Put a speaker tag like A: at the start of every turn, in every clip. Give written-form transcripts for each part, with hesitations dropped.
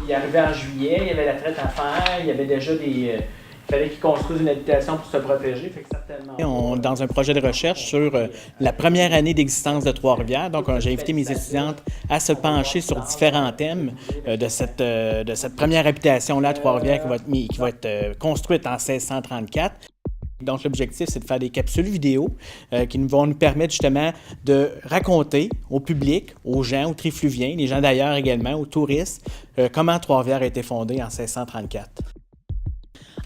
A: il arrivait en juillet, il y avait la traite à faire, il y avait déjà il fallait qu'ils construisent une habitation pour se protéger. Fait que certainement... On est dans un projet de recherche sur la première année d'existence de Trois-Rivières. Donc, j'ai invité mes étudiantes à se pencher sur différents thèmes de cette première habitation-là à Trois-Rivières qui va être construite en 1634. Donc, l'objectif, c'est de faire des capsules vidéo qui vont nous permettre justement de raconter au public, aux gens, aux trifluviens, les gens d'ailleurs également, aux touristes, comment Trois-Rivières a été fondée en 1634.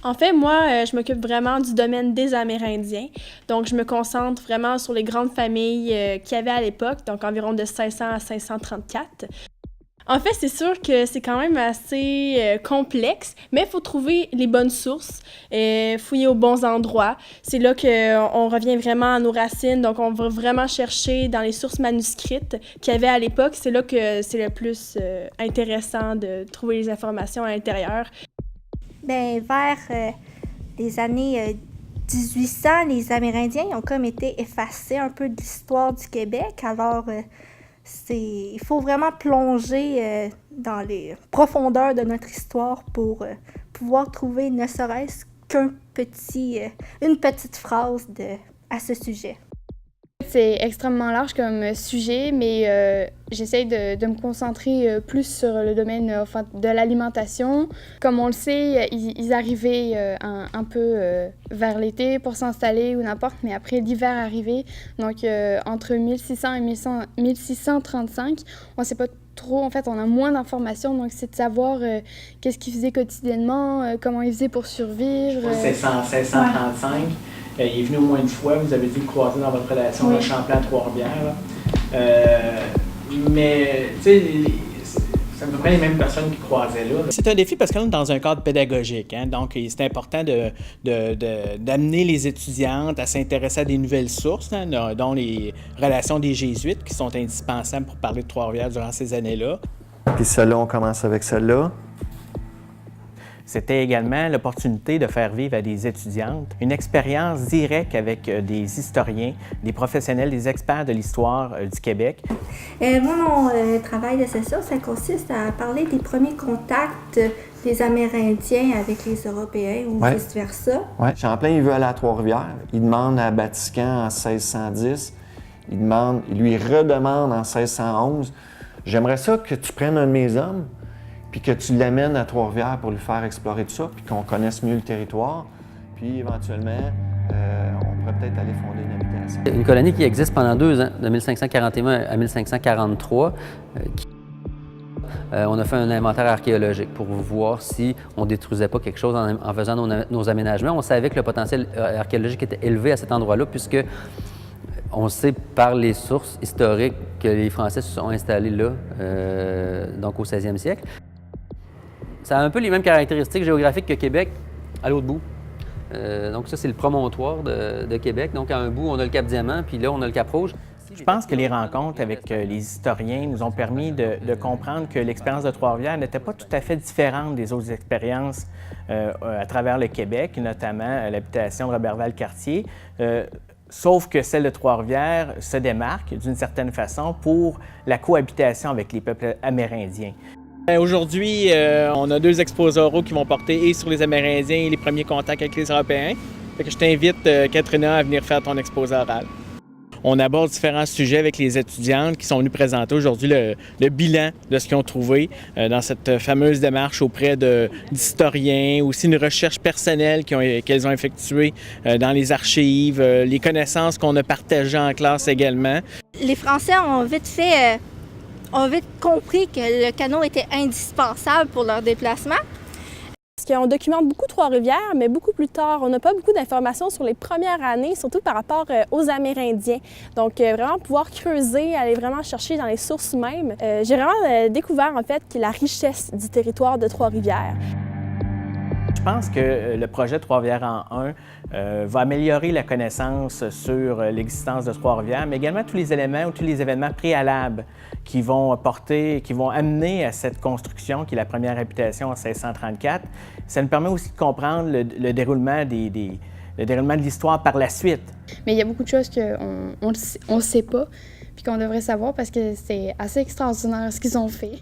B: En fait, moi, je m'occupe vraiment du domaine des Amérindiens. Donc, je me concentre vraiment sur les grandes familles qu'il y avait à l'époque, donc environ de 1600 à 1634. En fait, c'est sûr que c'est quand même assez complexe, mais il faut trouver les bonnes sources, fouiller aux bons endroits. C'est là qu'on revient vraiment à nos racines, donc on va vraiment chercher dans les sources manuscrites qu'il y avait à l'époque. C'est là que c'est le plus intéressant de trouver les informations à l'intérieur.
C: Bien, vers les années 1800, les Amérindiens ont comme été effacés un peu de l'histoire du Québec. Alors, il faut vraiment plonger dans les profondeurs de notre histoire pour pouvoir trouver ne serait-ce qu'une petite phrase à ce sujet.
D: C'est extrêmement large comme sujet, mais j'essaie de me concentrer plus sur le domaine de l'alimentation. Comme on le sait, ils arrivaient un peu vers l'été pour s'installer ou n'importe, mais après l'hiver arrivait, donc entre 1600 et 1635, on ne sait pas trop, en fait, on a moins d'informations, donc c'est de savoir qu'est-ce qu'ils faisaient quotidiennement, comment ils faisaient pour survivre.
A: 1635. Il est venu au moins une fois, vous avez dû le croiser dans votre relation de Champlain à Trois-Rivières. Mais, tu sais, c'est à peu près les mêmes personnes qui croisaient là. C'est un défi parce qu'on est dans un cadre pédagogique, hein, donc c'est important d'amener les étudiantes à s'intéresser à des nouvelles sources, hein, dont les relations des Jésuites qui sont indispensables pour parler de Trois-Rivières durant ces années-là.
E: Puis celle-là, on commence avec celle-là.
A: C'était également l'opportunité de faire vivre à des étudiantes une expérience directe avec des historiens, des professionnels, des experts de l'histoire du Québec.
C: Moi, mon travail de session, ça consiste à parler des premiers contacts des Amérindiens avec les Européens ou vice-versa.
E: Oui, Champlain, il veut aller à Trois-Rivières. Il demande à Batiscan en 1610. Il lui redemande en 1611. J'aimerais ça que tu prennes un de mes hommes puis que tu l'amènes à Trois-Rivières pour lui faire explorer tout ça, puis qu'on connaisse mieux le territoire. Puis éventuellement, on pourrait peut-être aller fonder une habitation.
F: Une colonie qui existe pendant 2 ans, de 1541 à 1543. On a fait un inventaire archéologique pour voir si on ne détruisait pas quelque chose en faisant nos aménagements. On savait que le potentiel archéologique était élevé à cet endroit-là, puisque on sait par les sources historiques que les Français se sont installés là, donc au 16e siècle. Ça a un peu les mêmes caractéristiques géographiques que Québec, à l'autre bout. Donc ça, c'est le promontoire de Québec. Donc à un bout, on a le Cap Diamant, puis là, on a le Cap Rouge.
A: Je pense que les rencontres avec les historiens nous ont permis de comprendre que l'expérience de Trois-Rivières n'était pas tout à fait différente des autres expériences à travers le Québec, notamment l'habitation de Roberval-Cartier. Sauf que celle de Trois-Rivières se démarque d'une certaine façon pour la cohabitation avec les peuples amérindiens. Aujourd'hui, on a 2 exposés oraux qui vont porter et sur les Amérindiens et les premiers contacts avec les Européens. Fait que je t'invite, Katrina, à venir faire ton exposé oral. On aborde différents sujets avec les étudiantes qui sont venues présenter aujourd'hui le bilan de ce qu'ils ont trouvé dans cette fameuse démarche auprès d'historiens, aussi une recherche personnelle qu'elles ont effectuée dans les archives, les connaissances qu'on a partagées en classe également.
C: Les Français ont vite compris que le canot était indispensable pour leur déplacement.
B: Parce qu'on documente beaucoup Trois-Rivières, mais beaucoup plus tard. On n'a pas beaucoup d'informations sur les premières années, surtout par rapport aux Amérindiens. Donc, vraiment pouvoir creuser, aller vraiment chercher dans les sources mêmes. J'ai vraiment découvert, en fait, la richesse du territoire de Trois-Rivières.
A: Je pense que le projet Trois-Rivières en 1 va améliorer la connaissance sur l'existence de Trois-Rivières, mais également tous les éléments ou tous les événements préalables qui vont amener à cette construction qui est la première habitation en 1634. Ça nous permet aussi de comprendre le déroulement de l'histoire par la suite.
D: Mais il y a beaucoup de choses qu'on ne sait pas puis qu'on devrait savoir parce que c'est assez extraordinaire ce qu'ils ont fait.